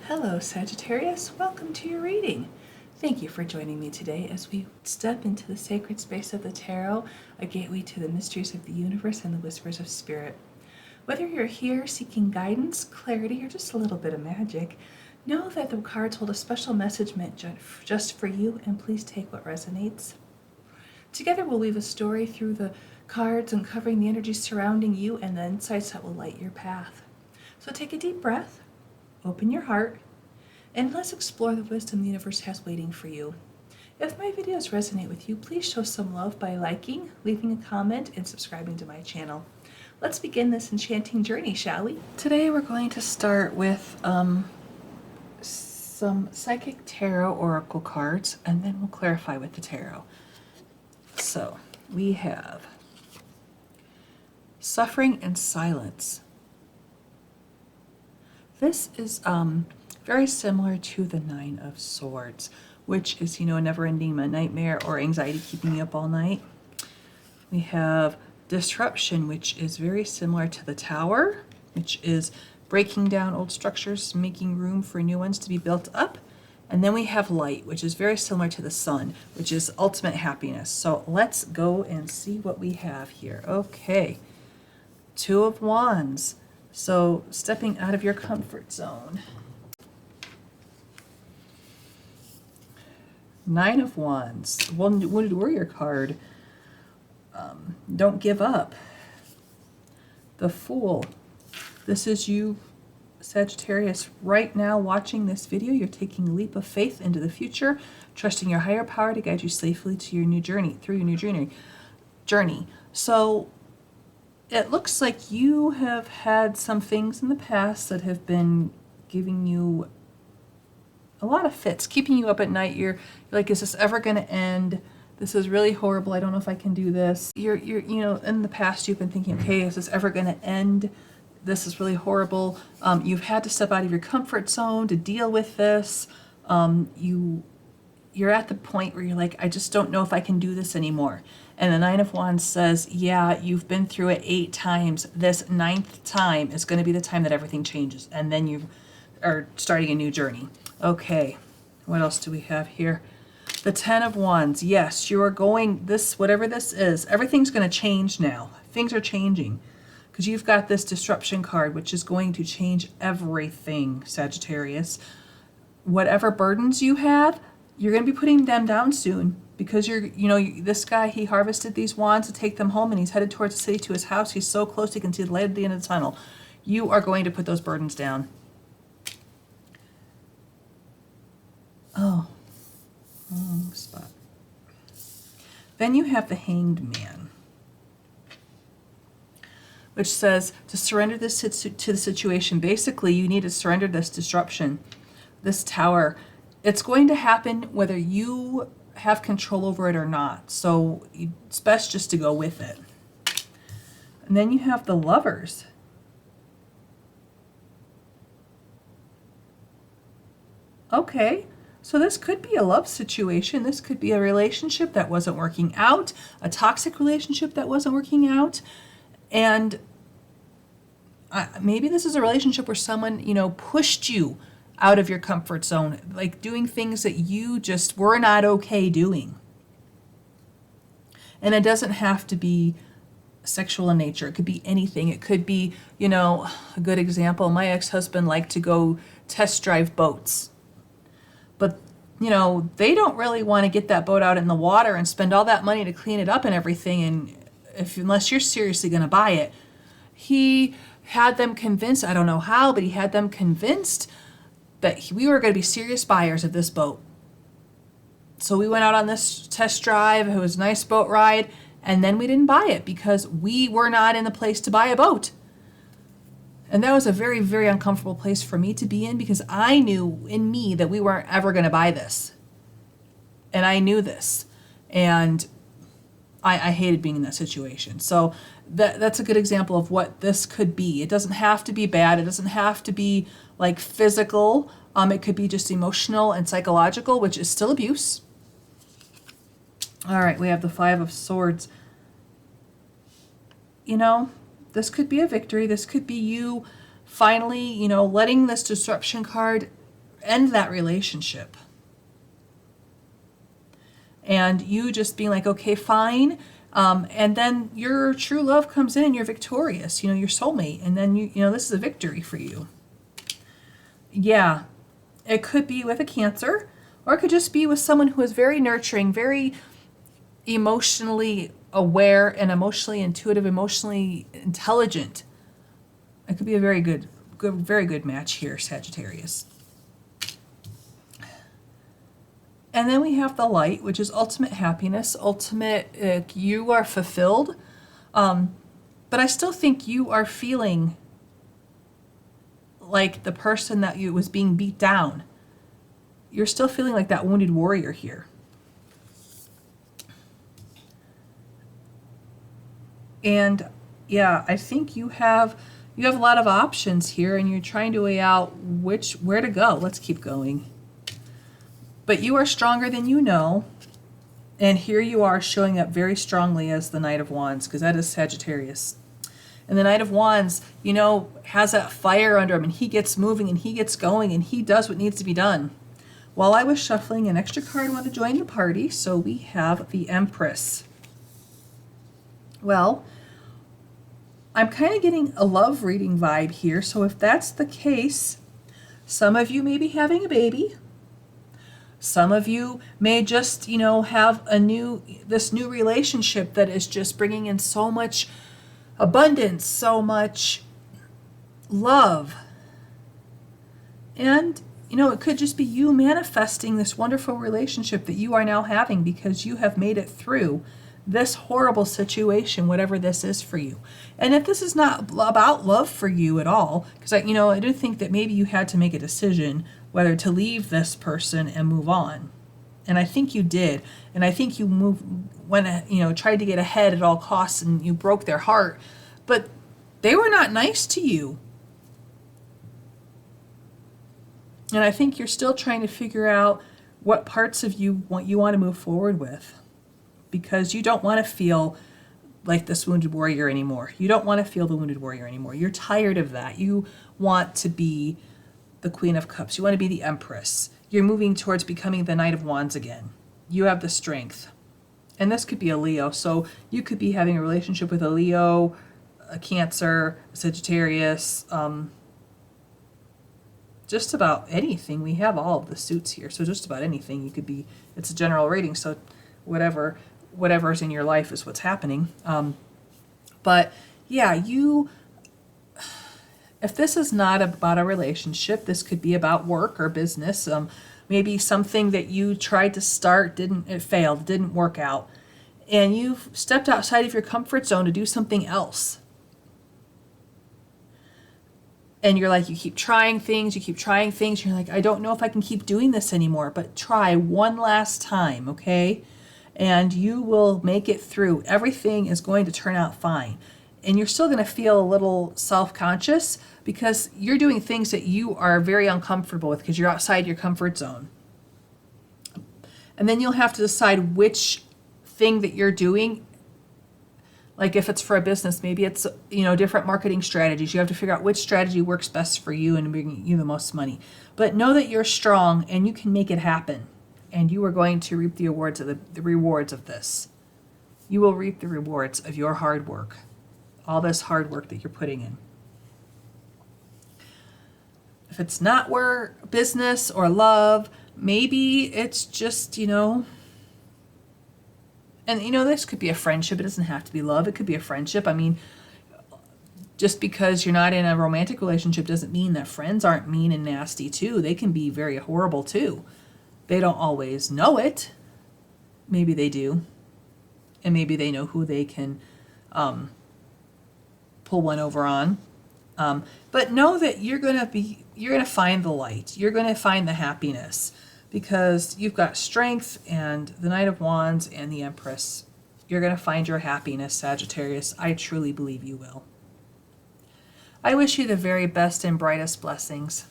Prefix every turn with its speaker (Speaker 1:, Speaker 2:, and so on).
Speaker 1: Hello, Sagittarius. Welcome to your reading. Thank you for joining me today as we step into the sacred space of the tarot, a gateway to the mysteries of the universe and the whispers of spirit. Whether you're here seeking guidance, clarity, or just a little bit of magic, know that the cards hold a special message meant just for you, and please take what resonates. Together we'll weave a story through the cards, uncovering the energy surrounding you and the insights that will light your path. So take a deep breath, open your heart, and let's explore the wisdom the universe has waiting for you. If my videos resonate with you, please show some love by liking, leaving a comment, and subscribing to my channel. Let's begin this enchanting journey, shall we? Today we're going to start with some psychic tarot oracle cards, and then we'll clarify with the tarot. So we have Suffering and Silence. This is very similar to the Nine of Swords, which is, a never-ending nightmare or anxiety keeping you up all night. We have Disruption, which is very similar to the Tower, which is breaking down old structures, making room for new ones to be built up. And then we have Light, which is very similar to the Sun, which is ultimate happiness. So let's go and see what we have here. Okay, Two of Wands. So stepping out of your comfort zone. Nine of Wands. Wounded Warrior card. Don't give up. The Fool. This is you, Sagittarius, right now watching this video. You're taking a leap of faith into the future, trusting your higher power to guide you safely to your new journey, through your new journey. So it looks like you have had some things in the past that have been giving you a lot of fits, keeping you up at night. You're like, is this ever going to end? This is really horrible. I don't know if I can do this. You're in the past you've been thinking, okay, is this ever going to end? This is really horrible. You've had to step out of your comfort zone to deal with this. You're at the point where you're like, I just don't know if I can do this anymore. And the Nine of Wands says, yeah, you've been through it 8 times. This 9th time is going to be the time that everything changes. And then you are starting a new journey. Okay, what else do we have here? The Ten of Wands. Yes, you are going, whatever this is, everything's going to change now. Things are changing because you've got this Disruption card, which is going to change everything, Sagittarius. Whatever burdens you have, you're going to be putting them down soon because this guy, he harvested these wands to take them home and he's headed towards the city to his house. He's so close he can see the light at the end of the tunnel. You are going to put those burdens down. Oh, wrong spot. Then you have the Hanged Man, which says to surrender this to the situation. Basically, you need to surrender this disruption, this tower. It's going to happen whether you have control over it or not. So it's best just to go with it. And then you have the Lovers. Okay. So this could be a love situation. This could be a relationship that wasn't working out, a toxic relationship that wasn't working out. And maybe this is a relationship where someone, pushed you out of your comfort zone, like doing things that you just were not okay doing. And it doesn't have to be sexual in nature. It could be anything. It could be, a good example. My ex-husband liked to go test drive boats. But, they don't really want to get that boat out in the water and spend all that money to clean it up and everything. And unless you're seriously going to buy it, he had them convinced, I don't know how, but he had them convinced that we were going to be serious buyers of this boat. So we went out on this test drive. It was a nice boat ride. And then we didn't buy it because we were not in the place to buy a boat. And that was a very, very uncomfortable place for me to be in because I knew in me that we weren't ever going to buy this. And I knew this. And I hated being in that situation. So that's a good example of what this could be. It doesn't have to be bad. It doesn't have to be like physical. It could be just emotional and psychological, which is still abuse. All right, we have the Five of Swords. This could be a victory. This could be you finally, letting this disruption card end that relationship. And you just being like, okay, fine. And then your true love comes in and you're victorious, your soulmate. And then, this is a victory for you. Yeah, it could be with a Cancer, or it could just be with someone who is very nurturing, very emotionally aware and emotionally intuitive, emotionally intelligent. It could be a very good match here, Sagittarius. And then we have the Light, which is ultimate happiness, ultimate, you are fulfilled. But I still think you are feeling like the person that was being beat down. You're still feeling like that wounded warrior here. And yeah, I think you have a lot of options here, and you're trying to weigh out where to go. Let's keep going. But you are stronger than you know. And here you are showing up very strongly as the Knight of Wands, because that is Sagittarius. And the Knight of Wands, has that fire under him, and he gets moving and he gets going and he does what needs to be done. While I was shuffling, an extra card wanted to join the party, so we have the Empress. Well, I'm kind of getting a love reading vibe here. So if that's the case, some of you may be having a baby. Some of you may just, have this new relationship that is just bringing in so much abundance, so much love. And, it could just be you manifesting this wonderful relationship that you are now having because you have made it through this horrible situation, whatever this is for you. And if this is not about love for you at all, because I do think that maybe you had to make a decision whether to leave this person and move on. And I think you did. And I think you tried to get ahead at all costs, and you broke their heart. But they were not nice to you. And I think you're still trying to figure out what parts of you want to move forward with. Because you don't want to feel like this wounded warrior anymore. You don't want to feel the wounded warrior anymore. You're tired of that. You want to be the Queen of Cups. You want to be the Empress. You're moving towards becoming the Knight of Wands again. You have the strength. And this could be a Leo. So you could be having a relationship with a Leo, a Cancer, a Sagittarius, just about anything. We have all of the suits here. So just about anything. You could be, it's a general rating. So whatever's in your life is what's happening. But yeah, if this is not about a relationship, this could be about work or business. Maybe something that you tried to start, it failed, didn't work out. And you've stepped outside of your comfort zone to do something else. And you're like, you keep trying things. You're like, I don't know if I can keep doing this anymore, but try one last time, okay? And you will make it through. Everything is going to turn out fine. And you're still going to feel a little self-conscious because you're doing things that you are very uncomfortable with because you're outside your comfort zone. And then you'll have to decide which thing that you're doing, like if it's for a business, maybe it's, different marketing strategies. You have to figure out which strategy works best for you and bringing you the most money. But know that you're strong and you can make it happen. And you are going to reap the rewards of this. You will reap the rewards of your hard work. All this hard work that you're putting in. If it's not work, business, or love, maybe it's just, and this could be a friendship. It doesn't have to be love. It could be a friendship. I mean, just because you're not in a romantic relationship doesn't mean that friends aren't mean and nasty too. They can be very horrible too. They don't always know it. Maybe they do. And maybe they know who they can pull one over on. But know that you're going to find the light. You're going to find the happiness because you've got strength and the Knight of Wands and the Empress. You're going to find your happiness, Sagittarius. I truly believe you will. I wish you the very best and brightest blessings.